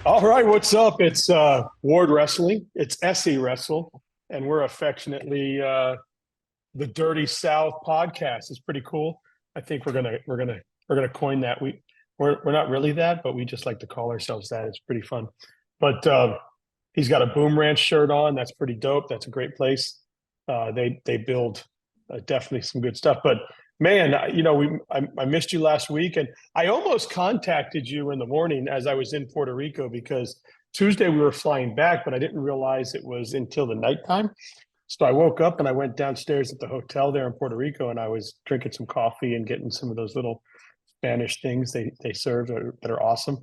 All right, what's up? It's Ward Wrestling. It's SE Wrestle, and we're affectionately the Dirty South podcast. It's pretty cool. I think we're gonna coin that. We're not really that, but we just like to call ourselves that. It's pretty fun. But he's got a Boom Ranch shirt on. That's pretty dope. That's a great place. They build definitely some good stuff. But man, I missed you last week, and I almost contacted you in the morning as I was in Puerto Rico because Tuesday we were flying back, but I didn't realize it was until the nighttime. So I woke up and I went downstairs at the hotel there in Puerto Rico, and I was drinking some coffee and getting some of those little Spanish things they serve that are awesome.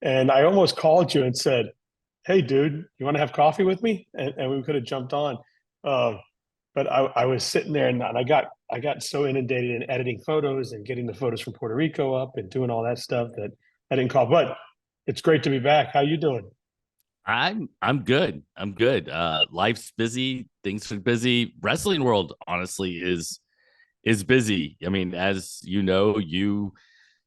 And I almost called you and said, "Hey, dude, you want to have coffee with me?" And we could have jumped on. Uh, but I was sitting there and I got so inundated in editing photos and getting the photos from Puerto Rico up and doing all that stuff that I didn't call. But it's great to be back. How you doing? I'm good. I'm good. Life's busy, things are busy. Wrestling world, honestly, is busy. I mean, as you know, you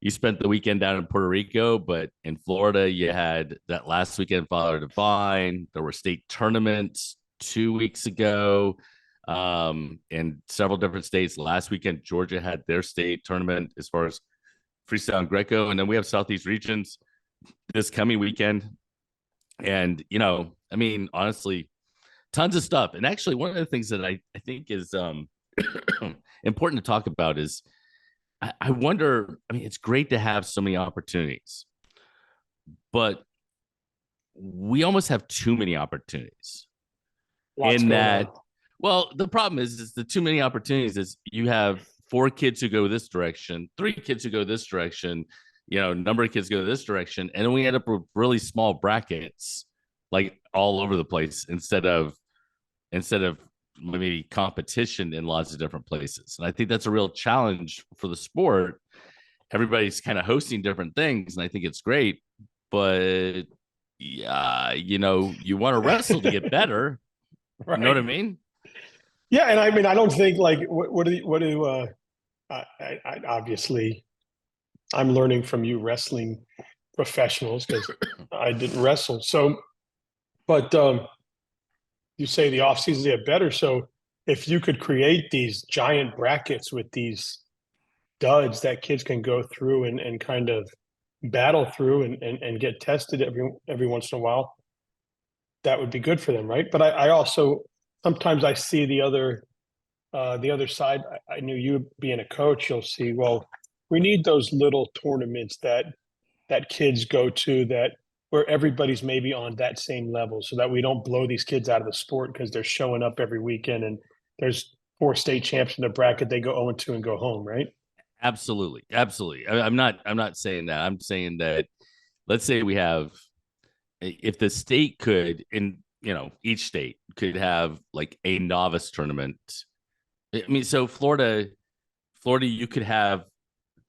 spent the weekend down in Puerto Rico, but in Florida, you had that last weekend, Father Devine. There were state tournaments 2 weeks ago, in several different states. Last weekend, Georgia had their state tournament as far as freestyle and Greco, and then we have Southeast regions this coming weekend. And I mean, honestly, tons of stuff. And actually, one of the things that I think is important to talk about is I wonder. I mean, it's great to have so many opportunities, but we almost have too many opportunities. Lots In going on. that, well, the problem is the too many opportunities is you have four kids who go this direction, three kids who go this direction, number of kids go this direction, and then we end up with really small brackets, like all over the place, instead of maybe competition in lots of different places. And I think that's a real challenge for the sport. Everybody's kind of hosting different things, and I think it's great, but yeah, you want to wrestle to get better. You know what I Right. mean? Yeah, and I mean, I don't think like what do obviously I'm learning from you wrestling professionals because I didn't wrestle. So, but you say the off seasons get better. So, if you could create these giant brackets with these duds that kids can go through and kind of battle through and get tested every once in a while, that would be good for them, right? But I also sometimes I see the other side. I knew you being a coach, you'll see, well, we need those little tournaments that kids go to that where everybody's maybe on that same level so that we don't blow these kids out of the sport because they're showing up every weekend and there's four state champs in the bracket, they go 0-2 and go home, right? Absolutely, absolutely. I'm not saying that. I'm saying that let's say we have, if the state could, in each state could have like a novice tournament. I mean, so Florida, you could have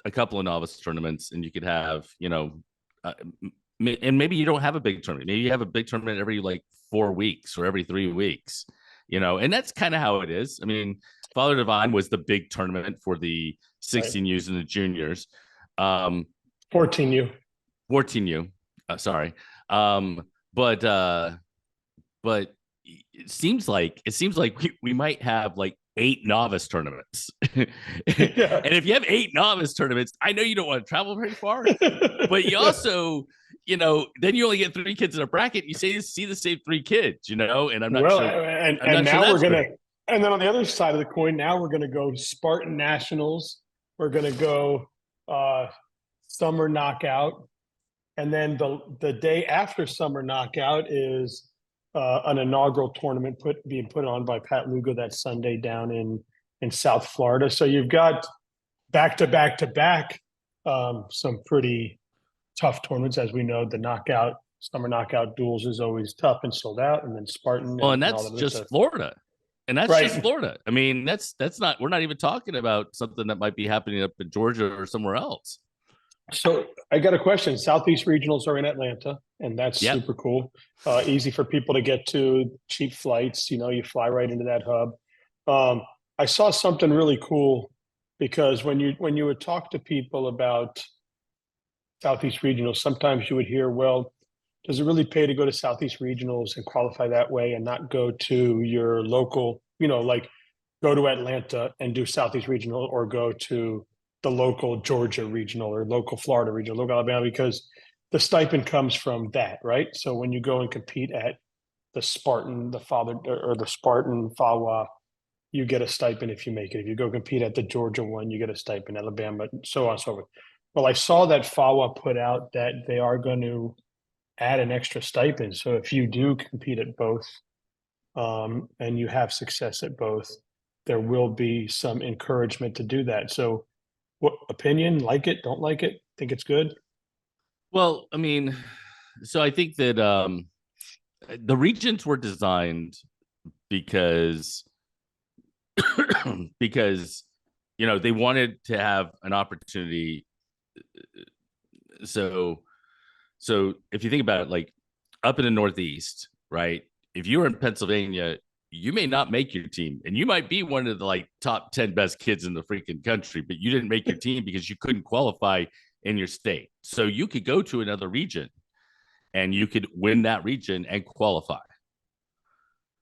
a couple of novice tournaments, and you could have, and maybe you don't have a big tournament. Maybe you have a big tournament every like 4 weeks or every 3 weeks, and that's kind of how it is. I mean, Father Divine was the big tournament for the Right. 16Us and the juniors. Um, 14U. 14U, sorry. Um, but but it seems like we might have like 8 novice tournaments. And Yeah. if you have 8 novice tournaments, I know you don't want to travel very far, but you also, then you only get 3 kids in a bracket. You see the same 3 kids, and I'm not Well, sure. and I'm and not sure now we're that's gonna, great. and then on the other side of the coin, now we're gonna go Spartan Nationals. We're gonna go uh, Summer Knockout, and then the day after Summer Knockout is an inaugural tournament being put on by Pat Lugo that Sunday down in South Florida. So you've got back to back to back some pretty tough tournaments, as we know. The knockout Summer Knockout duels is always tough and sold out, and then Spartan Well, and and all that's that other stuff. just Florida. And that's just Right. Florida. I mean, that's not, we're not even talking about something that might be happening up in Georgia or somewhere else. So I got a question. Southeast regionals are in Atlanta, and that's Yep. super cool. Easy for people to get to, cheap flights. You fly right into that hub. I saw something really cool because when you would talk to people about Southeast regionals, sometimes you would hear, well, does it really pay to go to Southeast regionals and qualify that way and not go to your local, like go to Atlanta and do Southeast regional or go to the local Georgia regional or local Florida regional, local Alabama, because the stipend comes from that, right? So when you go and compete at the Spartan, the Father or the Spartan FAWA, you get a stipend if you make it. If you go compete at the Georgia one, you get a stipend, Alabama, so on and so forth. Well, I saw that FAWA put out that they are going to add an extra stipend. So if you do compete at both and you have success at both, there will be some encouragement to do that. So what opinion? Like it? Don't like it? Think it's good? Well, I mean, so I think that the regions were designed because because they wanted to have an opportunity. So if you think about it, like up in the Northeast, right? If you were in Pennsylvania, you may not make your team, and you might be one of the like top 10 best kids in the freaking country, but you didn't make your team because you couldn't qualify in your state. So you could go to another region and you could win that region and qualify.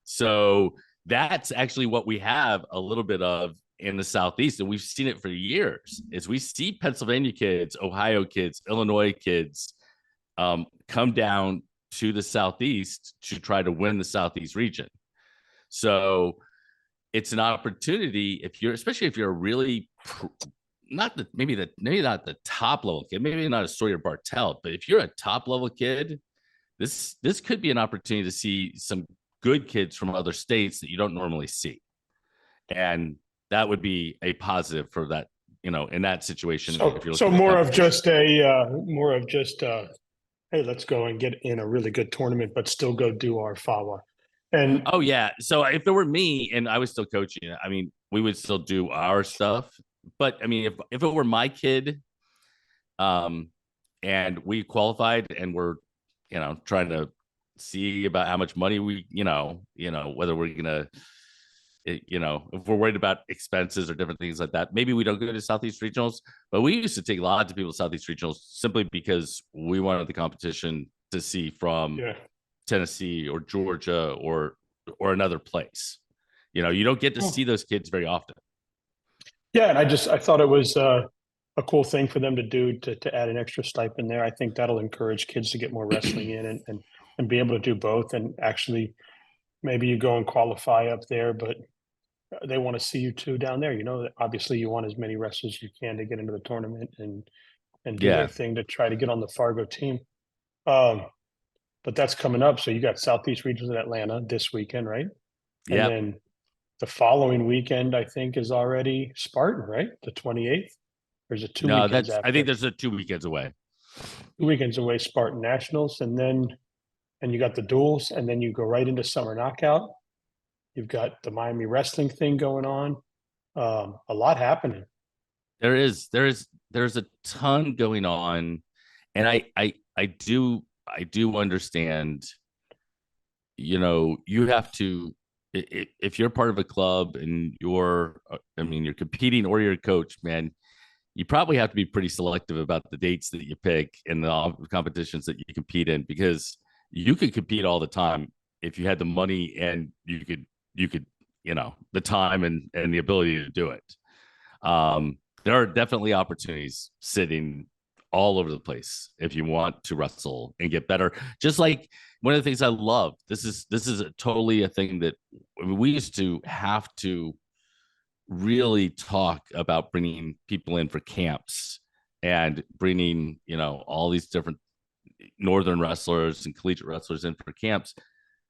So that's actually what we have a little bit of in the Southeast, and we've seen it for years. Is we see Pennsylvania kids, Ohio kids, Illinois kids come down to the Southeast to try to win the Southeast region. So it's an opportunity especially if you're a really maybe not the top level kid, maybe not a Sawyer Bartelt, but if you're a top level kid, this could be an opportunity to see some good kids from other states that you don't normally see, and that would be a positive for that. In that situation, So, if you're so looking more of just hey, let's go and get in a really good tournament, but still go do our FAWA. And oh yeah, so if it were me and I was still coaching, I mean, we would still do our stuff. But I mean, if it were my kid, and we qualified and we're trying to see about how much money we whether we're gonna if we're worried about expenses or different things like that, maybe we don't go to Southeast regionals. But we used to take lots of people to Southeast regionals simply because we wanted the competition to see from Tennessee or Georgia or another place. You don't get to see those kids very often. Yeah, and I thought it was a cool thing for them to do to add an extra stipend there. I think that'll encourage kids to get more wrestling in and be able to do both. And actually, maybe you go and qualify up there, but they want to see you too down there. Obviously you want as many wrestlers as you can to get into the tournament and do their thing to try to get on the Fargo team. But that's coming up. So you got Southeast Regions in Atlanta this weekend, right? And then the following weekend, I think, is already Spartan, right? The 28th. Or is it two weekends after? I think there's 2 weekends away. 2 weekends away, Spartan Nationals, and you got the duels, and then you go right into Summer Knockout. You've got the Miami wrestling thing going on. A lot happening. There's a ton going on, and I do understand. You have to, if you're part of a club and you're competing or you're a coach, man, you probably have to be pretty selective about the dates that you pick and the competitions that you compete in, because you could compete all the time if you had the money and you could the time and the ability to do it. There are definitely opportunities sitting all over the place if you want to wrestle and get better. Just like one of the things I love, this is totally a thing that we used to have to really talk about bringing people in for camps and bringing all these different northern wrestlers and collegiate wrestlers in for camps.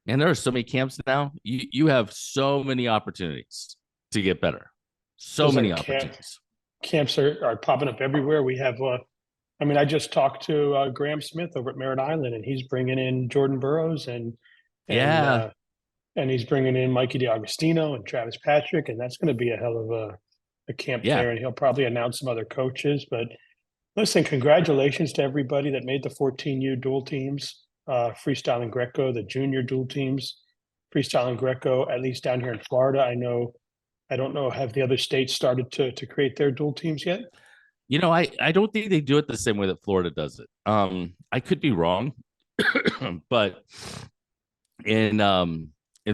And there are so many camps now. You have so many opportunities to get better. So many opportunities. Camps are popping up everywhere. We have, I just talked to Graham Smith over at Merritt Island, and he's bringing in Jordan Burroughs and he's bringing in Mikey D'Agostino and Travis Patrick, and that's going to be a hell of a camp there. And he'll probably announce some other coaches. But listen, congratulations to everybody that made the 14U dual teams. Freestyle and Greco, the junior dual teams, freestyle and Greco, at least down here in Florida. I don't know, have the other states started to create their dual teams yet? I don't think they do it the same way that Florida does it. I could be wrong. But in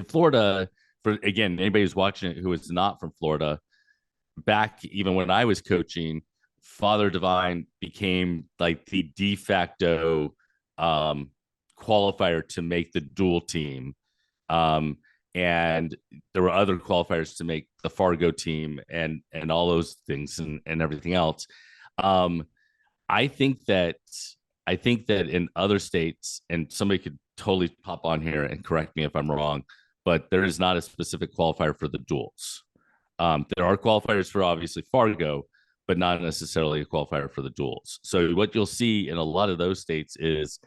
Florida, for again, anybody who's watching it who is not from Florida, back even when I was coaching, Father Devine became like the de facto um, qualifier to make the dual team. Um, and there were other qualifiers to make the Fargo team and all those things and everything else. Um, I think that I think that in other states, and somebody could totally pop on here and correct me if I'm wrong, but there is not a specific qualifier for the duals. There are qualifiers for obviously Fargo, but not necessarily a qualifier for the duals. So what you'll see in a lot of those states is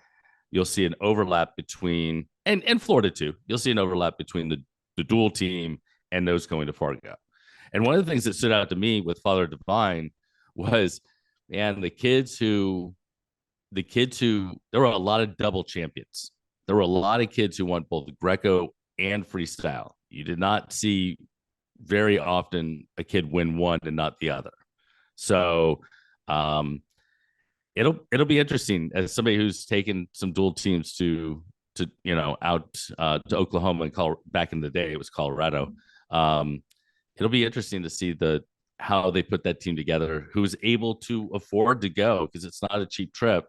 you'll see an overlap between and Florida too. You'll see an overlap between the dual team and those going to Fargo. And one of the things that stood out to me with Father Devine was, man, the kids who there were a lot of double champions. There were a lot of kids who won both Greco and freestyle. You did not see very often a kid win one and not the other. So um, it'll be interesting as somebody who's taken some dual teams to out to Oklahoma and back in the day it was Colorado. It'll be interesting to see how they put that team together, who's able to afford to go because it's not a cheap trip,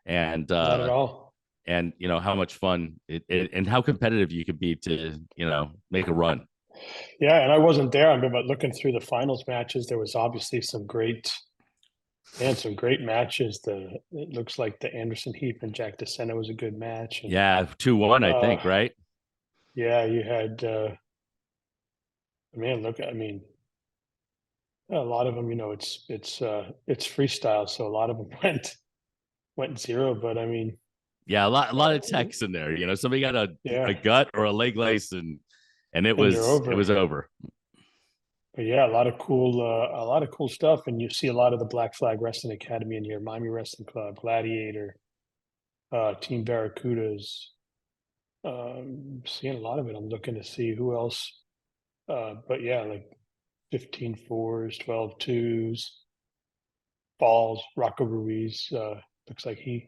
and Not at all. and how much fun and how competitive you could be to make a run. Yeah, and I wasn't there, but looking through the finals matches, there was obviously some great matches. It looks like the Anderson Heap and Jack DeSena was a good match, and Yeah, 2-1, I think, uh, right? yeah, you had man. Look, I mean, a lot of them. It's freestyle, so a lot of them went zero. But I mean, Yeah, a lot of uh, techs in there. Somebody got a yeah, gut or a leg lace, and it and you're was it over. was over. But yeah, a lot of cool stuff, and you see a lot of the Black Flag Wrestling Academy in here, Miami Wrestling Club, Gladiator, Team Barracudas. Seeing a lot of it. I'm looking to see who else. But yeah, like 15 fours, 12 twos, balls. Rocco Ruiz looks like he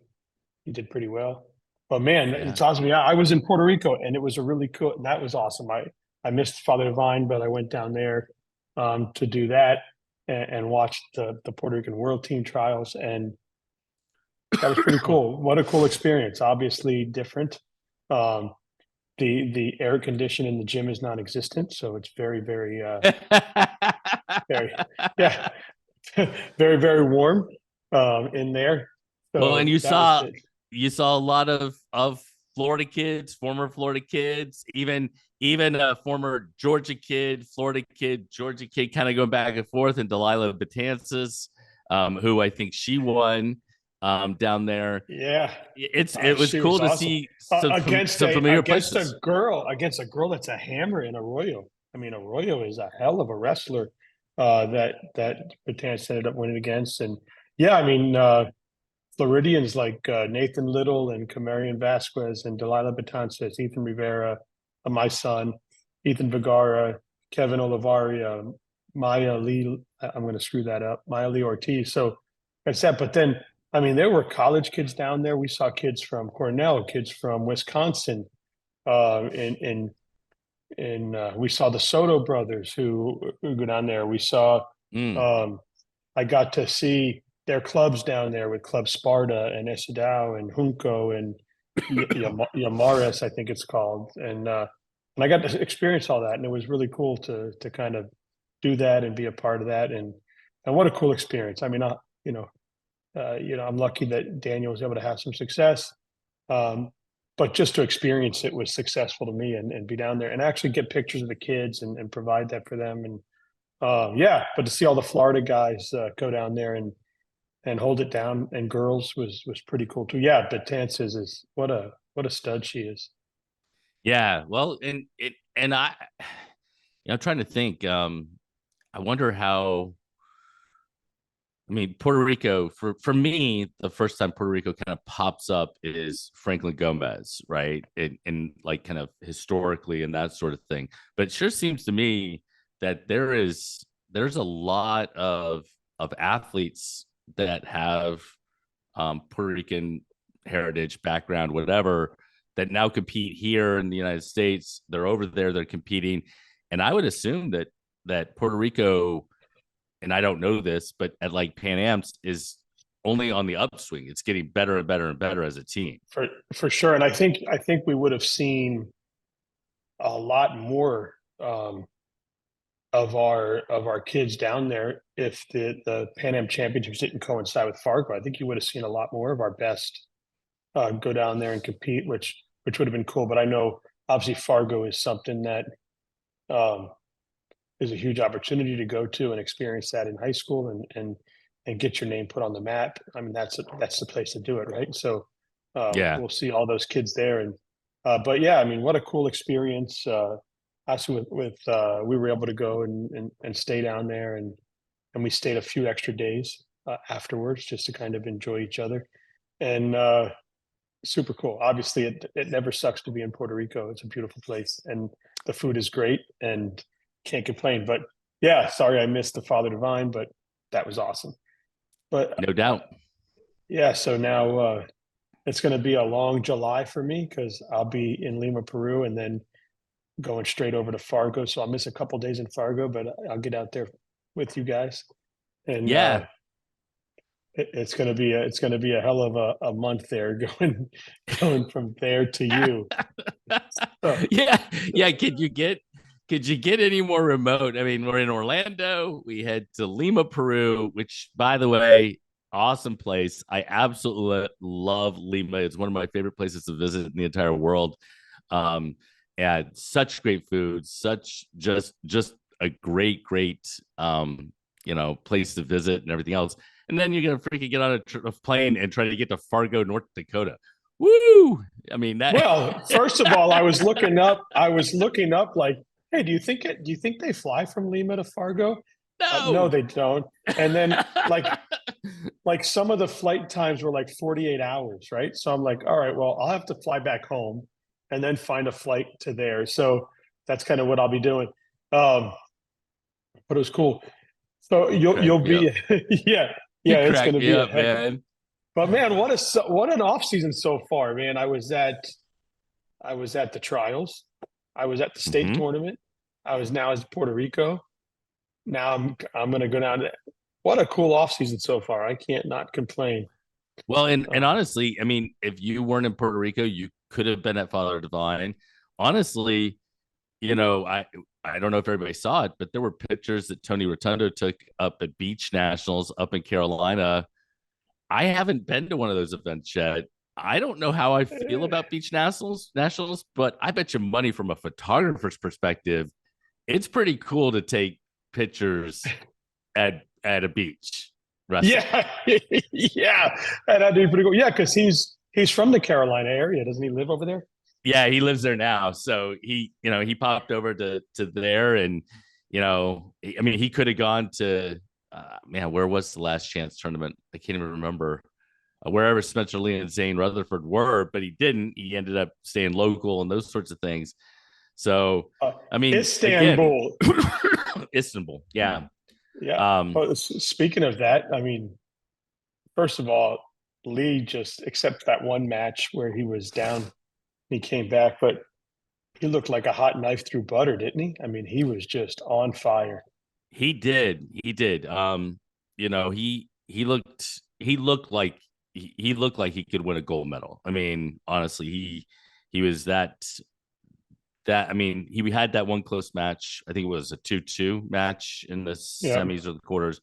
did pretty well. But man, Yeah. it's awesome. Yeah, I was in Puerto Rico, and it was a really cool. And that was awesome. I missed Father Divine, but I went down there to do that and watched the Puerto Rican World Team trials, and that was pretty cool. What a cool experience. Obviously different. Um, the air condition in the gym is non-existent, so it's very yeah, very very warm in there. Well, and So you that was saw it. you saw a lot of Florida kids, former Florida kids, even a former Georgia kid, Florida kid, Georgia kid, kind of going back and forth, and Delilah Betances, who I think she won down there. Yeah, It was she cool was to awesome see some familiar against places. a girl that's a hammer in Arroyo. I mean, Arroyo is a hell of a wrestler that Betances ended up winning against, and yeah, I mean. Floridians like Nathan Little and Camarion Vasquez and Delilah Betances, Ethan Rivera, my son, Ethan Vergara, Kevin Olivaria, Maya Lee. I'm going to screw that up. Maya Lee Ortiz. So that's that. But then, I mean, there were college kids down there. We saw kids from Cornell, kids from Wisconsin, and we saw the Soto brothers who go down there. We saw. Mm. Um, I got to see their clubs down there with Club Sparta and Esadao and Junco and Yamaris, I think it's called, and I got to experience all that, and it was really cool to kind of do that and be a part of that, and what a cool experience. I mean, I'm lucky that Daniel was able to have some success, um, but just to experience it was successful to me, and be down there and actually get pictures of the kids and provide that for them, and yeah, but to see all the Florida guys go down there and hold it down, and girls was pretty cool too. Yeah, but Tances is what a stud she is. Yeah, well, and I'm trying to think. I wonder how. I mean, Puerto Rico for me, the first time Puerto Rico kind of pops up is Franklin Gomez, right? And like kind of historically and that sort of thing. But it sure seems to me that there's a lot of athletes that have Puerto Rican heritage, background, whatever, that now compete here in the United States. They're over there, they're competing. And I would assume that Puerto Rico, and I don't know this, but at like Pan Am's is only on the upswing. It's getting better and better and better as a team. For sure. And I think we would have seen a lot more of our kids down there if the Pan Am Championships didn't coincide with Fargo. I think you would have seen a lot more of our best go down there and compete, which would have been cool. But I know obviously Fargo is something that um, is a huge opportunity to go to and experience that in high school and get your name put on the map. I mean, that's the place to do it, right? So Yeah. we'll see all those kids there, and but yeah, I mean, what a cool experience. Actually, with we were able to go and stay down there, and we stayed a few extra days afterwards just to kind of enjoy each other, and super cool. Obviously, it never sucks to be in Puerto Rico. It's a beautiful place, and the food is great, and can't complain. But yeah, sorry I missed the Father Divine, but that was awesome. But No doubt. yeah, so now it's going to be a long July for me because I'll be in Lima, Peru, and then going straight over to Fargo. So I'll miss a couple days in Fargo, but I'll get out there with you guys, and Yeah. it's going to be a hell of a month there going from there to you. So, Yeah. Yeah. Could you get any more remote? I mean, we're in Orlando. We head to Lima, Peru, which, by the way, awesome place. I absolutely love Lima. It's one of my favorite places to visit in the entire world. Um, and such great food, such just a great place to visit and everything else. And then you're gonna freaking get on a plane and try to get to Fargo, North Dakota. Woo! I mean that. well, first of all, I was looking up. Like, hey, do you think they fly from Lima to Fargo? No, No. they don't. And then like some of the flight times were like 48 hours, right? So I'm like, all right, well, I'll have to fly back home and then find a flight to there. So that's kind of what I'll be doing. Um, but it was cool. So You you'll crack me up. be yeah, You yeah, it's crack gonna me be a up, heck of man. but man, what an off season so far, man. I was at the trials. I was at the state Mm-hmm. tournament. I was now as Puerto Rico. Now I'm gonna go down to what a cool off season so far. I can't not complain. Well, and Uh, honestly, I mean, if you weren't in Puerto Rico, you could have been at Father Divine. Honestly, I don't know if everybody saw it, but there were pictures that Tony Rotundo took up at Beach Nationals up in Carolina. I haven't been to one of those events yet. I don't know how I feel about Beach Nationals, but I bet you money from a photographer's perspective, it's pretty cool to take pictures at a beach wrestling. yeah, yeah, and that'd be pretty cool. Yeah, because he's from the Carolina area, doesn't he live over there? Yeah, he lives there now. So he popped over to there, and I mean, he could have gone to man, where was the last chance tournament? I can't even remember. Wherever Spencer Lee and Zane Rutherford were, but he didn't. He ended up staying local and those sorts of things. So, Uh, I mean, again, Istanbul. Istanbul, yeah. Yeah. Um, Well, speaking of that, I mean, first of all, Lee just except that one match where he was down, he came back, but he looked like a hot knife through butter, didn't he? I mean, he was just on fire. he did. He looked like he could win a gold medal. I mean, honestly, he was that I mean, he had that one close match. I think it was a 2-2 match in the Yeah. semis or the quarters.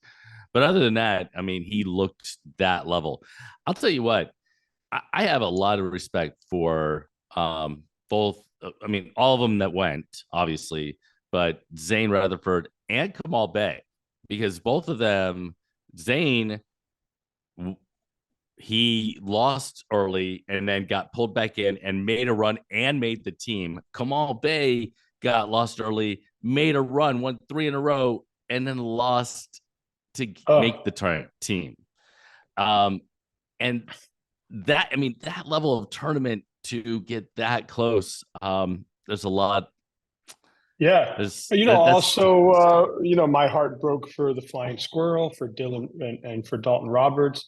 But other than that, I mean, he looked that level. I'll tell you what, I have a lot of respect for both. I mean, all of them that went, obviously, but Zane Rutherford and Kamal Bay, because both of them, Zane, he lost early and then got pulled back in and made a run and made the team. Kamal Bay got lost early, made a run, won 3 in a row, and then lost to make Oh, the team. Um, and that, I mean, that level of tournament to get that close, there's a lot. yeah. There's that's Also, my heart broke for the Flying Squirrel, for Dylan and for Dalton Roberts.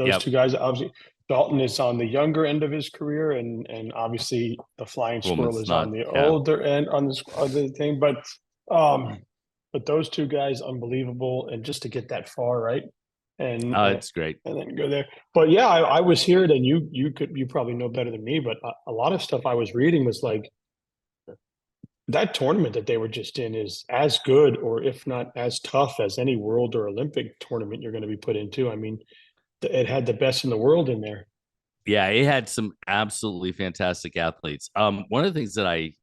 Those Yep. two guys, obviously, Dalton is on the younger end of his career, and obviously the Flying Squirrel Woman's is on not. the Yeah. older end on this other thing. But those two guys, unbelievable, and just to get that far, right? And It's great. and then go there. But yeah, I was hearing, and you probably know better than me, but a lot of stuff I was reading was like that tournament that they were just in is as good, or if not as tough as any world or Olympic tournament you're going to be put into. I mean, it had the best in the world in there. Yeah, it had some absolutely fantastic athletes. One of the things that I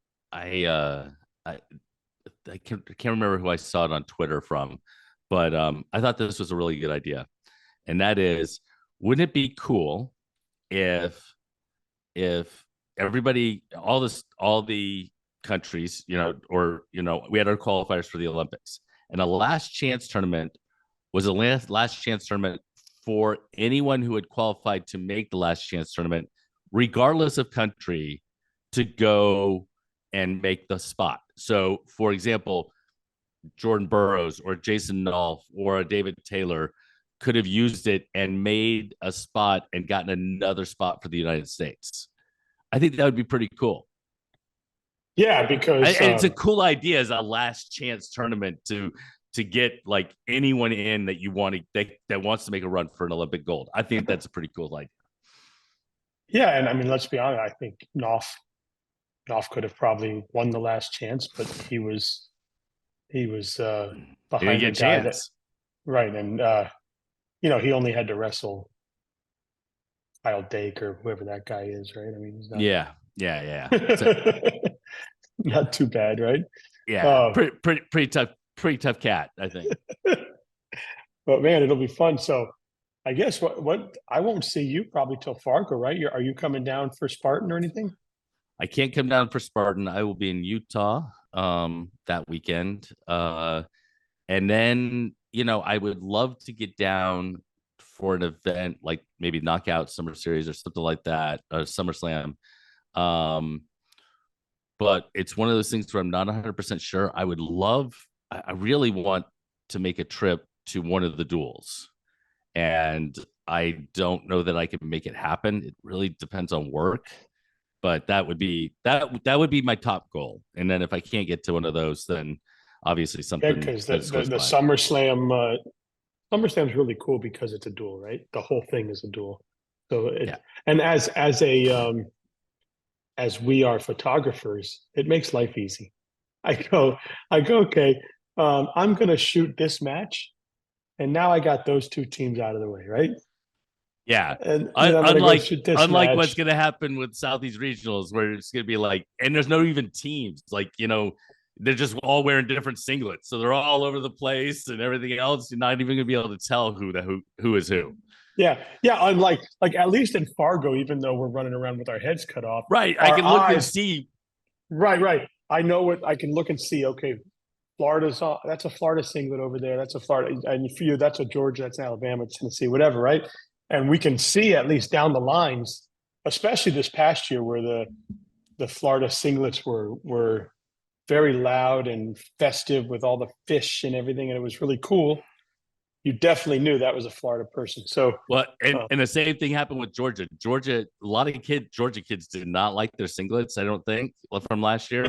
can't remember who I saw it on Twitter from, but I thought this was a really good idea, and that is, wouldn't it be cool if everybody, all the countries, we had our qualifiers for the Olympics, and a last chance tournament was a last chance tournament for anyone who had qualified to make the last chance tournament, regardless of country, to go and make the spot. So, for example, Jordan Burroughs or Jason Nolf or David Taylor could have used it and made a spot and gotten another spot for the United States. I think that would be pretty cool. Yeah, because And it's a cool idea as a last chance tournament to get like anyone in that you want to that wants to make a run for an Olympic gold. I think that's a pretty cool idea. yeah, and I mean, let's be honest. I think Knopf could have probably won the last chance, but he was You didn't behind get the a guy that chance. right, and he only had to wrestle Kyle Dake or whoever that guy is, right? I mean, he's not Yeah. So, not too bad, right? yeah, Uh, pretty tough cat, I think. but man, it'll be fun. So I guess what I won't see you probably till Fargo, right? Are you coming down for Spartan or anything? I can't come down for Spartan. I will be in Utah that weekend. And then, I would love to get down for an event like maybe Knockout Summer Series or something like that, or SummerSlam. Um, but it's one of those things where I'm not 100% sure. I really want to make a trip to one of the duels. And I don't know that I can make it happen. It really depends on work, but that would be my top goal. And then if I can't get to one of those, then obviously Yeah, something because that's close the by. SummerSlam's really cool because it's a duel, right? The whole thing is a duel. So Yeah. and as we are photographers, it makes life easy. I go, okay, I'm going to shoot this match, and now I got those two teams out of the way, right? Yeah. And then I'm going to go shoot this Unlike what's match. going to happen with Southeast Regionals, where it's going to be like, and there's no even teams, like, they're just all wearing different singlets. So they're all over the place and everything else. You're not even going to be able to tell who is who. Yeah, yeah. Unlike like at least in Fargo, even though we're running around with our heads cut off, Right. I our can look and eyes. see. Right. I know what I can look and see. Okay, that's a Florida singlet over there. That's a Florida, and for you, that's a Georgia, that's Alabama, Tennessee, whatever, right? And we can see at least down the lines, especially this past year where the Florida singlets were very loud and festive with all the fish and everything, and it was really cool. You definitely knew that was a Florida person. So, Well, and the same thing happened with Georgia. A lot of Georgia kids did not like their singlets, I don't think, from last year,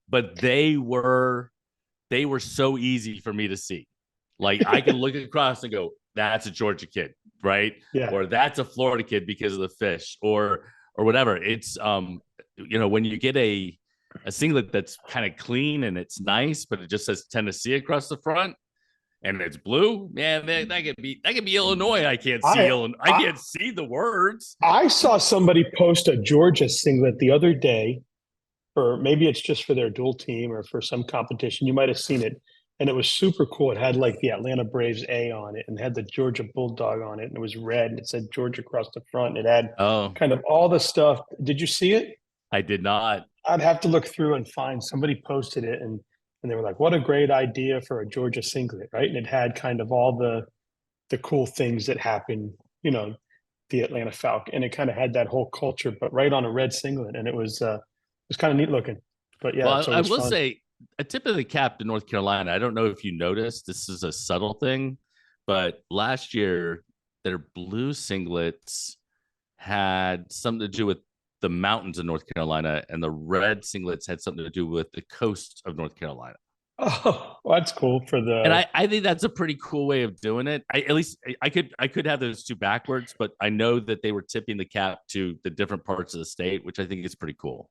but they were so easy for me to see. Like I can look across and go, that's a Georgia kid, right? yeah, Or that's a Florida kid because of the fish, or whatever. It's when you get a singlet that's kind of clean and it's nice, but it just says Tennessee across the front and it's blue, man, that could be Illinois. I can't see I, Illinois. I I can't see the words. I saw somebody post a Georgia singlet the other day, or maybe it's just for their dual team or for some competition. You might have seen it, and it was super cool. It had like the Atlanta Braves A on it, and had the Georgia Bulldog on it, and it was red, and it said Georgia across the front. It had Oh, kind of all the stuff. Did you see it? I did not. I'd have to look through and find somebody posted it, and they were like, "What a great idea for a Georgia singlet, right?" And it had kind of all the cool things that happen, the Atlanta Falcon, and it kind of had that whole culture, but right on a red singlet, and it was kind of neat looking. But yeah, it's Well, I always will fun. say a tip of the cap to North Carolina. I don't know if you noticed, this is a subtle thing, but last year their blue singlets had something to do with the mountains of North Carolina, and the red singlets had something to do with the coast of North Carolina. Oh, well, that's cool for And the. I think that's a pretty cool way of doing it. At least I could have those two backwards, but I know that they were tipping the cap to the different parts of the state, which I think is pretty cool.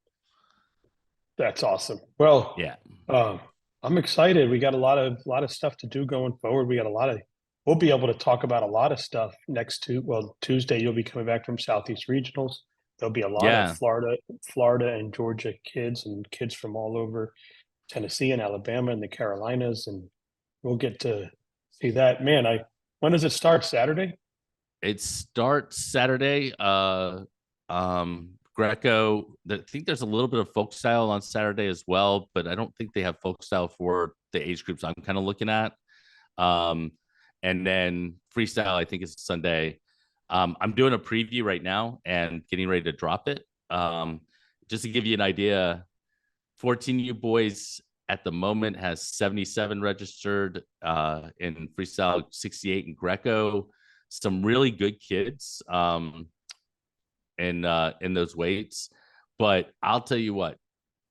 That's awesome. Well, Yeah. um, I'm excited. We got a lot of stuff to do going forward. We got a lot of. We'll be able to talk about a lot of stuff Tuesday. You'll be coming back from Southeast Regionals. There'll be a lot of Yeah. Florida and Georgia kids and kids from all over Tennessee and Alabama and the Carolinas, and we'll get to see that. Man, when does it start? Saturday? It starts Saturday. Greco. I think there's a little bit of folk style on Saturday as well, but I don't think they have folk style for the age groups I'm kind of looking at. Um, and then freestyle, I think is Sunday. I'm doing a preview right now and getting ready to drop it. Just to give you an idea, 14U boys at the moment has 77 registered in freestyle, 68 in Greco. Some really good kids in those weights. But I'll tell you what,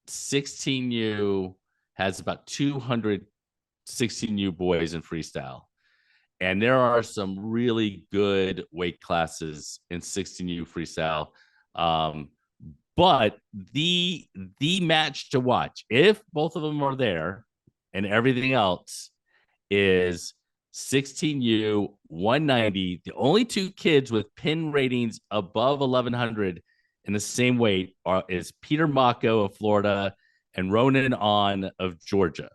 16U has about 200 16U boys in freestyle. And there are some really good weight classes in 16U freestyle. But the match to watch, if both of them are there and everything else, is 16U 190. The only two kids with pin ratings above 1100 in the same weight is Peter Mako of Florida and Ronan On of Georgia.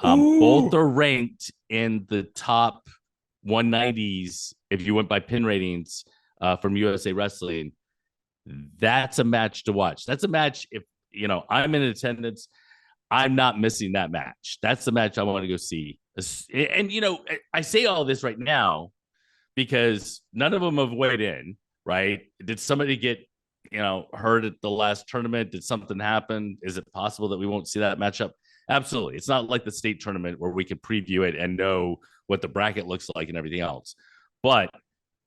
Both are ranked in the top 190s if you went by pin ratings from USA Wrestling. That's a match to watch. That's a match. If I'm in attendance, I'm not missing that match. That's the match I want to go see. And I say all this right now because none of them have weighed in. Right? Did somebody get hurt at the last tournament? Did something happen? Is it possible that we won't see that matchup? Absolutely. It's not like the state tournament where we can preview it and know what the bracket looks like and everything else. But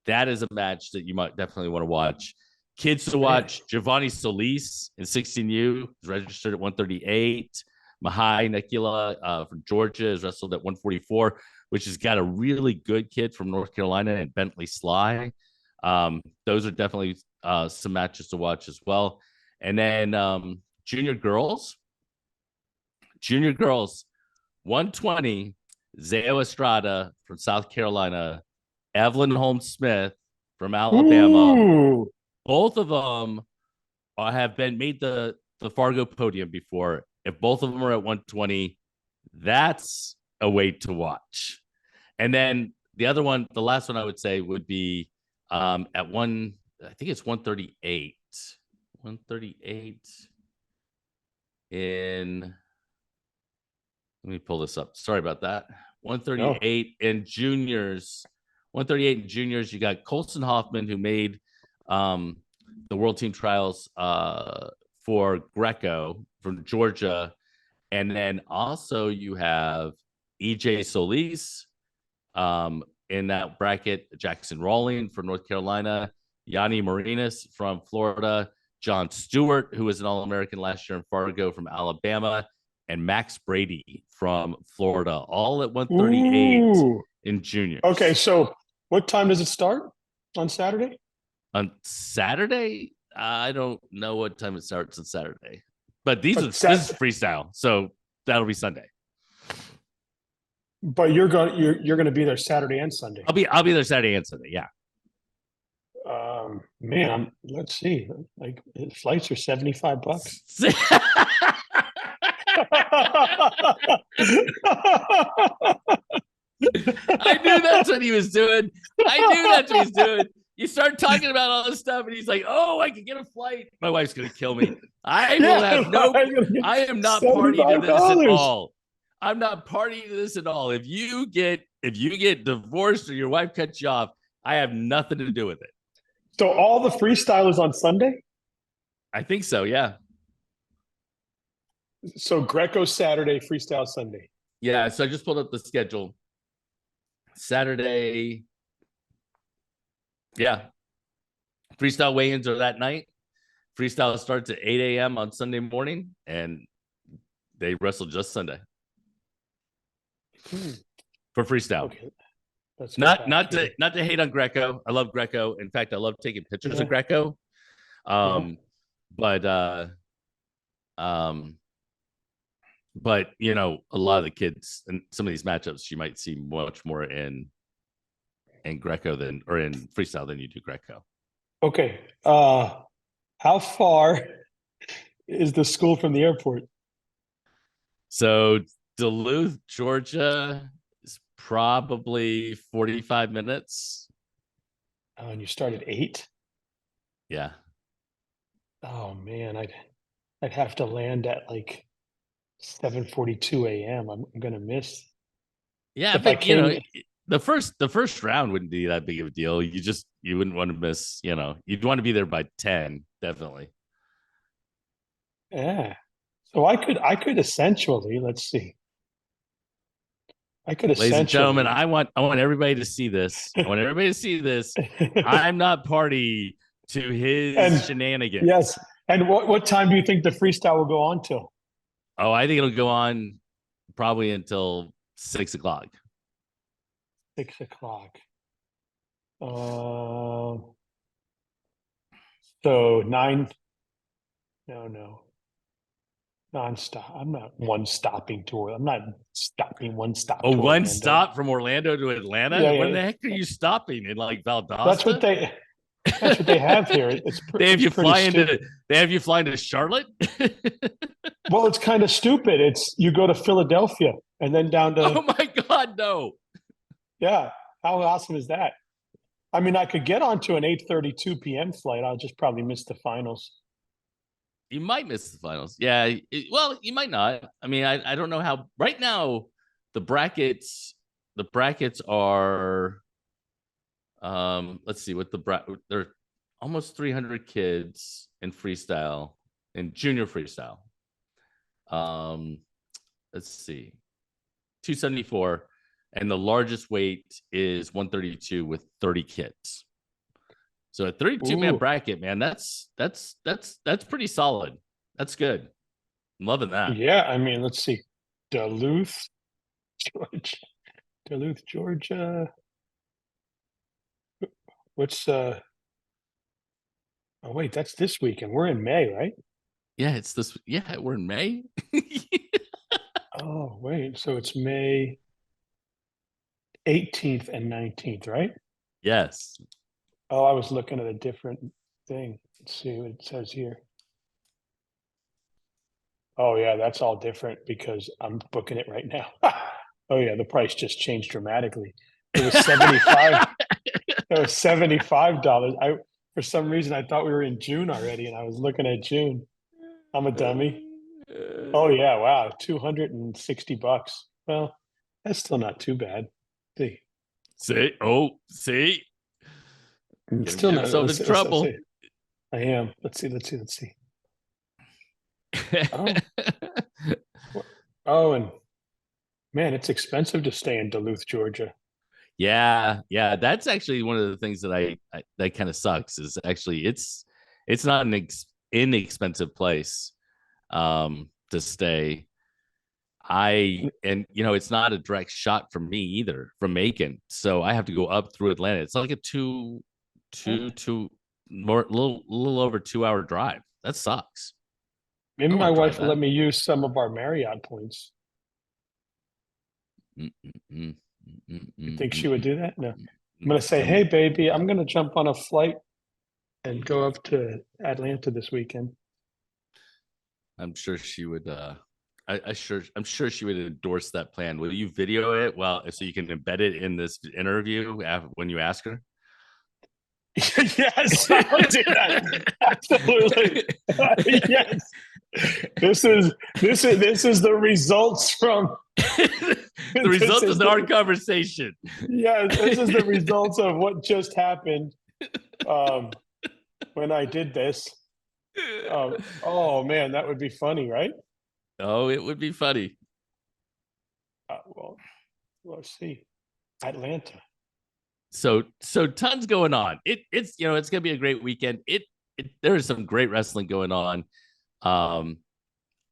that is a match that you might definitely want to watch. Kids to watch: Giovanni Solis in 16U is registered at 138. Mahai Nekila from Georgia is wrestled at 144, which has got a really good kid from North Carolina and Bentley Sly. Those are definitely some matches to watch as well. And then junior girls, 120, Zeo Estrada from South Carolina, Evelyn Holmes Smith from Alabama. Ooh. Both of them have been made the Fargo podium before. If both of them are at 120, that's a way to watch. And then the other one, the last one I would say would be at one, I think it's 138. 138 in, let me pull this up. Sorry about that. 138 in juniors. 138 in juniors. You got Colson Hoffman, who made the World Team Trials for Greco from Georgia. And then also you have EJ Solis in that bracket, Jackson Rawling from North Carolina, Yanni Marinas from Florida, John Stewart, who was an All-American last year in Fargo from Alabama, and Max Brady from Florida, all at 138 in juniors. Okay, so what time does it start on Saturday? On Saturday, I don't know what time it starts on Saturday, but this is freestyle, so that'll be Sunday. But you're going to be there Saturday and Sunday. I'll be there Saturday and Sunday. Yeah. Man, let's see. Like flights are $75. I knew that's what he was doing. You start talking about all this stuff, and he's like, "Oh, I can get a flight." My wife's gonna kill me. I am not party to this at all. I'm not partying to this at all. If you get divorced or your wife cuts you off, I have nothing to do with it. So all the freestyle is on Sunday? I think so, yeah. So Greco Saturday, freestyle Sunday. Yeah, so I just pulled up the schedule. Saturday, Yeah. Freestyle weigh-ins are that night. Freestyle starts at 8 a.m. on Sunday morning, and they wrestle just Sunday Hmm. for freestyle. Okay, let's get Not back not to here. not to hate on Greco. I love Greco. In fact, I love taking pictures of Yeah, Greco. yeah. Um, but um, but a lot of the kids and some of these matchups you might see much more in Greco than or in freestyle than you do Greco. Okay. How far is the school from the airport? So Duluth, Georgia is probably 45 minutes. Oh, and you start at 8? Yeah. Oh man, I'd have to land at like 7:42 a.m. I'm gonna miss Yeah, if I but came. the first round wouldn't be that big of a deal. You wouldn't want to miss, you'd want to be there by 10, definitely. Yeah. So I could essentially, let's see. I could Ladies and gentlemen, essentially. I want everybody to see this. I want everybody to see this. I'm not party to his And shenanigans. yes. And what time do you think the freestyle will go on till? Oh, I think it'll go on probably until 6 o'clock. 6 o'clock. So nine. No, no. Non-stop. I'm not one stopping tour. I'm not stopping one stop Oh, to one Orlando. stop from Orlando to Yeah, Atlanta? When yeah. the heck are you stopping in like That's what Valdosta? they. That's what they have here. they have It's you pretty fly stupid. into they have you flying to Charlotte? Well, it's kind of stupid. It's you go to Philadelphia and then down to Oh my god, no. yeah. How awesome is that? I mean, I could get onto an 8:32 p.m. flight. I'll just probably miss the finals. You might miss the finals. Yeah, well, you might not. I mean, I don't know how right now the brackets are let's see what there are almost 300 kids in freestyle in junior freestyle. Um let's see. 274 and the largest weight is 132 with 30 kids. So a 32-man Ooh, bracket, man, that's pretty solid. That's good. I'm loving that. yeah. I mean, let's see. Duluth, Georgia. Duluth, Georgia. What's Oh wait, that's this weekend. We're in May, right? Yeah, it's this. Yeah, we're in May. Oh wait, so it's May 18th and 19th, right? yes. Oh, I was looking at a different thing. Let's see what it says here. Oh yeah, that's all different because I'm booking it right now. Oh yeah, the price just changed dramatically. It was 75. It was $75. I For some reason I thought we were in June already, and I was looking at June. I'm a dummy. Oh yeah, wow, $260. Well, that's still not too bad. See, see, it's gonna still get not. himself in Let's trouble. see. I am. Let's see. Oh, oh, and man, it's expensive to stay in Duluth, Georgia. yeah. That's actually one of the things that that kind of sucks. Is actually it's not an inexpensive place to stay. And it's not a direct shot from me either from Macon, so I have to go up through Atlanta. It's like a two more little over 2 hour drive. That sucks. I Maybe don't my want to drive wife will let that. me use some of our Marriott points. Mm, mm, mm, mm, You mm, think she mm, would mm, do that? No. mm, I'm going to say, mm. hey, baby, I'm going to jump on a flight and go up to Atlanta this weekend. I'm sure she would. I'm sure she would endorse that plan. Will you video it so you can embed it in this interview when you ask her? Yes, I'll do that. Absolutely. Yes. This is this is the results from The this result is is our the conversation. yeah, this is the results of what just happened um when I did this. Oh man, that would be funny, right? Oh, it would be funny. Well, let's see. Atlanta. so tons going on. It's it's gonna be a great weekend. There is some great wrestling going on. Um,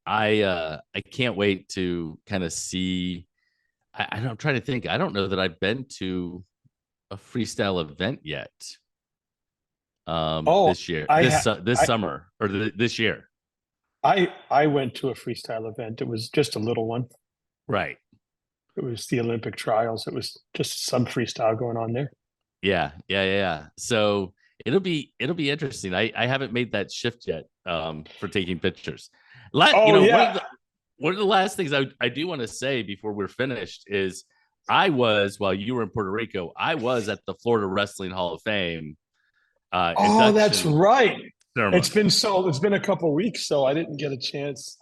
I can't wait to kind of see. I'm trying to think. I don't know that I've been to a freestyle event yet. Oh, This year, I this I summer or this year, I went to a freestyle event. It was just a little one. right? It was the Olympic trials. It was just some freestyle going on there. Yeah. So it'll be interesting. I haven't made that shift yet for taking pictures. Oh yeah. One of the last things I do want to say before we're finished is I was, while you were in Puerto Rico, I was at the Florida Wrestling Hall of Fame Oh, that's induction right. ceremony. It's been a couple of weeks, so I didn't get a chance.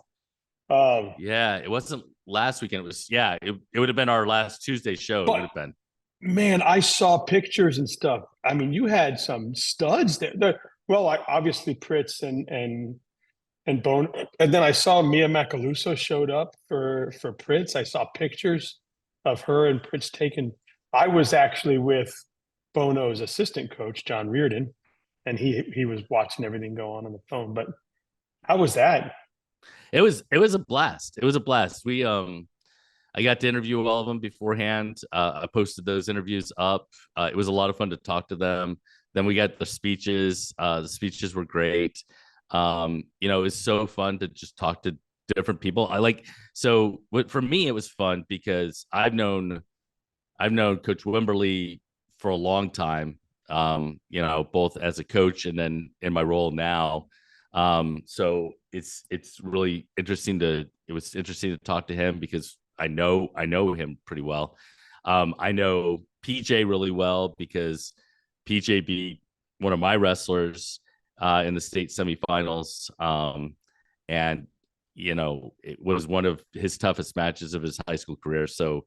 Yeah, it wasn't last weekend. It was, yeah, it would have been our last Tuesday show. It would But have been. man, I saw pictures and stuff. I mean, you had some studs there. Well, obviously Pritz and Bone, and then I saw Mia Macaluso showed up for Pritz. I saw pictures of her and Pritz taken. I was actually with Bono's assistant coach John Reardon, and he was watching everything go on the phone. But how was that? It was a blast. It was a blast. I got to interview all of them beforehand. I posted those interviews up. It was a lot of fun to talk to them. Then we got the speeches. The speeches were great. It was so fun to just talk to different people. For me, it was fun because I've known Coach Wimberly for a long time. Both as a coach and then in my role now. So it's really interesting it was interesting to talk to him because I know him pretty well. I know PJ really well because PJ beat one of my wrestlers in the state semifinals. And it was one of his toughest matches of his high school career. So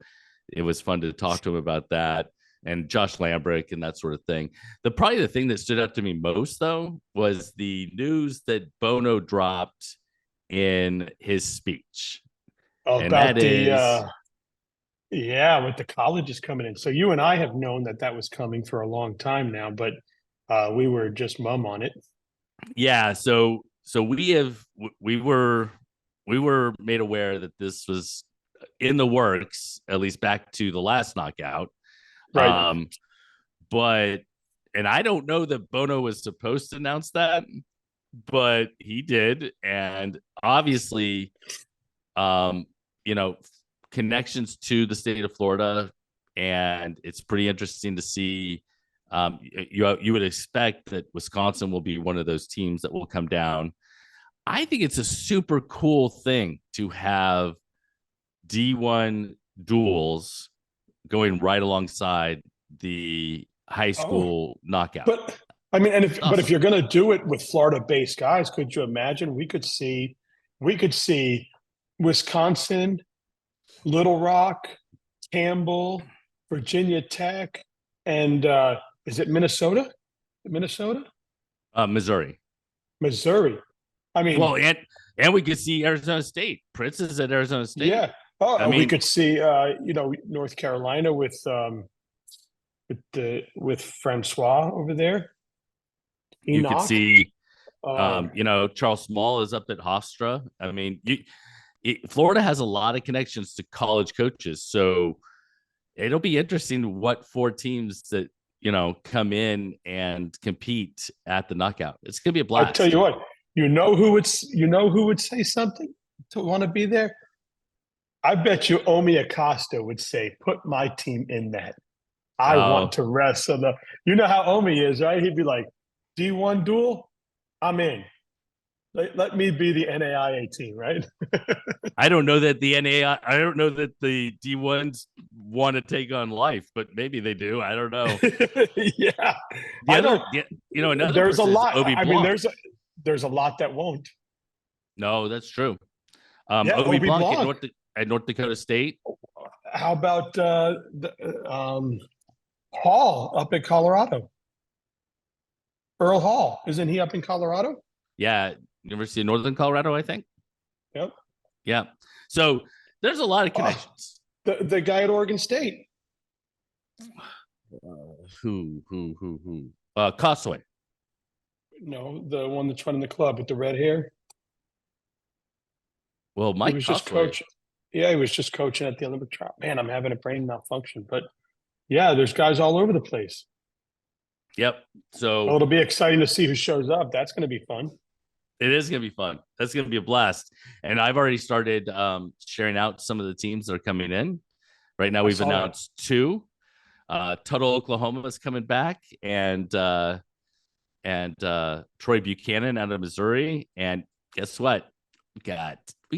it was fun to talk to him about that and Josh Lambrick and that sort of thing. Probably the thing that stood out to me most though was the news that Bono dropped in his speech. And that About the is, yeah, with the colleges coming in. So you and I have known that was coming for a long time now, but we were just mum on it. yeah. So we were made aware that this was in the works, at least back to the last knockout. Right. Um, but and I don't know that Bono was supposed to announce that, but he did, and obviously, um, you know, connections to the state of Florida, and it's pretty interesting to see. You would expect that Wisconsin will be one of those teams that will come down. I think it's a super cool thing to have D1 duels going right alongside the high Oh, school knockout. but I mean, and if Awesome. you're going to do it with Florida-based guys, could you imagine we could see Wisconsin, Little Rock, Campbell, Virginia Tech, and is it Minnesota? Minnesota, Missouri. Missouri. I mean, Well, and we could see Arizona State. Prince is at Arizona State. yeah. I Oh, we mean, could see North Carolina with Francois over there. you could Enoch. see, Um, Charles Small is up at Hofstra. I mean, Florida has a lot of connections to college coaches, so it'll be interesting what four teams that come in and compete at the knockout. It's gonna be a I tell blast. you what, who would say something to want to be there? I bet you Omi Acosta would say, "Put my team in that. I want Oh, to wrestle the." You know how Omi is, right? He'd be like, "D1 duel, I'm in. Let me be the NAIA team, right?" I don't know that the NAI. I don't know that the D1s want to take on life, but maybe they do. I don't know. Yeah, The I other, don't. another There's a person is lot. Obi I mean, Blanc. there's a lot that won't. No, that's true. Yeah, Obi Obi Blanc at Blanc. North Dakota State. How about Hall up in Colorado? Earl Hall, isn't he up in Colorado? Yeah, University of Northern Colorado, I think. Yep. Yeah. So there's a lot of Oh, connections. the guy at Oregon State. Who? Costaway. No, the one that's running the club with the red hair. Well, He Mike was just Costaway. coaching. Yeah, he was just coaching at the Olympic trial. Man, I'm having a brain malfunction. But yeah, there's guys all over the place. Yep. Well, So it'll be exciting to see who shows up. That's going to be fun. it is going to be fun. That's going to be a blast. And I've already started sharing out some of the teams that are coming in. Right now, I we've saw that. announced two. Tuttle, Oklahoma is coming back, and Troy Buchanan out of Missouri. And guess what? We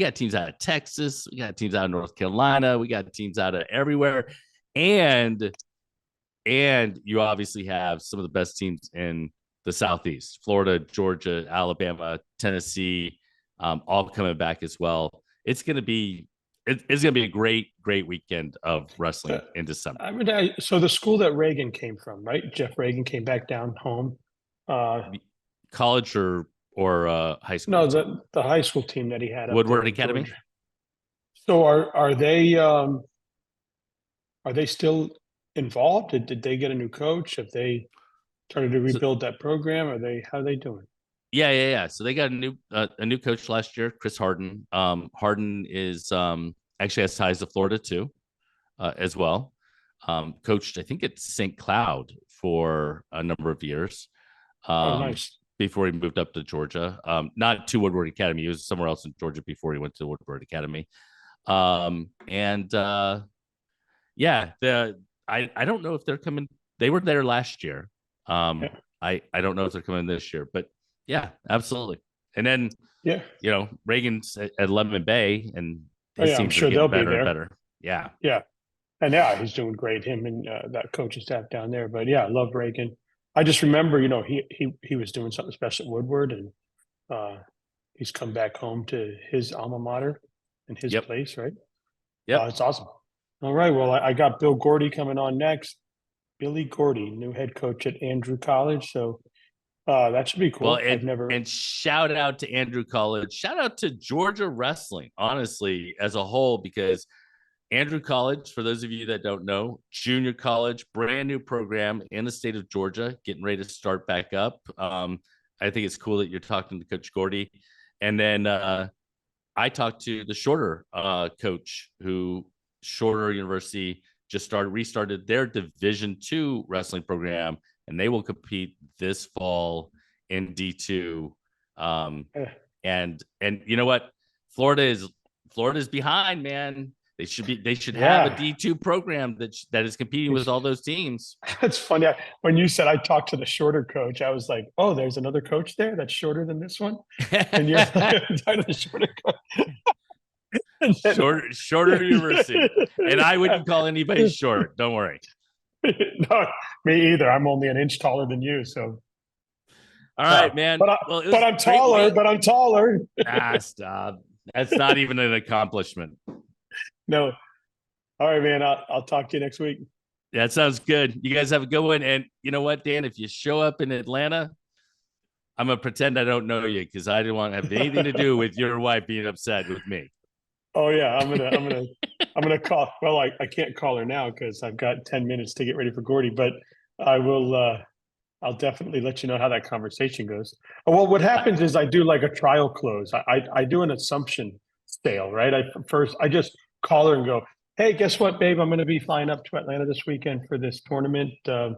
got teams out of Texas, we got teams out of North Carolina, we got teams out of everywhere, and you obviously have some of the best teams in the Southeast: Florida, Georgia, Alabama, Tennessee, all coming back as well. It's gonna be a great weekend of wrestling in December. So the school that Reagan came from, right? Jeff Reagan came back down home. College or high school No, team? the high school team that he had up there Woodward in Academy. Georgia. So are they still involved? Did they get a new coach? Have they started to So, rebuild that program? How are they doing? yeah. So they got a new coach last year, Chris Harden. Harden is actually has ties to Florida too, as well. Coached, I think, at St. Cloud for a number of years. Oh, nice. Before he moved up to Georgia. Not to Woodward Academy. He was somewhere else in Georgia before he went to Woodward Academy. And yeah, I don't know if they're coming. They were there last year. Yeah. I don't know if they're coming this year, but yeah, absolutely. And then Yeah. Reagan's at Lemon Bay, and Oh, his yeah. I'm teams are sure they'll getting be better and there. better. Yeah. Yeah. And yeah, he's doing great. Him and that coaching staff down there. But yeah, I love Reagan. I just remember, he was doing something special at Woodward, and uh, he's come back home to his alma mater and his Yep. place, right? Yep. It's awesome. All right. Well, I got Bill Gordy coming on next. Billy Gordy, new head coach at Andrew College. So that should be Well, cool. I've never. and shout out to Andrew College. Shout out to Georgia wrestling, honestly, as a whole, because Andrew College, for those of you that don't know, junior college, brand new program in the state of Georgia, getting ready to start back up. I think it's cool that you're talking to Coach Gordy. And then I talked to the Shorter coach, who Shorter University just restarted their Division II wrestling program, and they will compete this fall in D2. And you know what? Florida's behind, man. They should have a D2 program that is competing with all those teams. That's funny. When you said I talked to the Shorter coach, I was like, oh, there's another coach there that's shorter than this one. And you're talking to the Shorter coach. Shorter University. And I wouldn't call anybody short. Don't worry. No, me either. I'm only an inch taller than you. So all right, man. But I'm taller. But I'm taller. Stop. That's not even an accomplishment. No. All right, man. I'll talk to you next week. That sounds good. You guys have a good one. And you know what, Dan? If you show up in Atlanta, I'm gonna pretend I don't know you, because I didn't want to have anything to do with your wife being upset with me. Oh yeah, I'm gonna call. Well, I can't call her now because I've got 10 minutes to get ready for Gordy, but I will. I'll definitely let you know how that conversation goes. Well, what happens is I do like a trial close. I do an assumption sale, right? I just call her and go, hey, guess what, babe? I'm going to be flying up to Atlanta this weekend for this tournament. So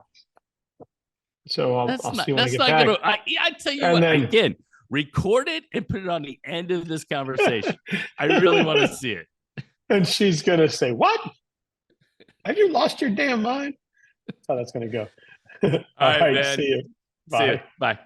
I'll see when I get back. I tell you what, again, record it and put it on the end of this conversation. I really want to see it. And she's going to say, what? Have you lost your damn mind? That's how that's going to go. All right, man. See you. Bye. See you. Bye.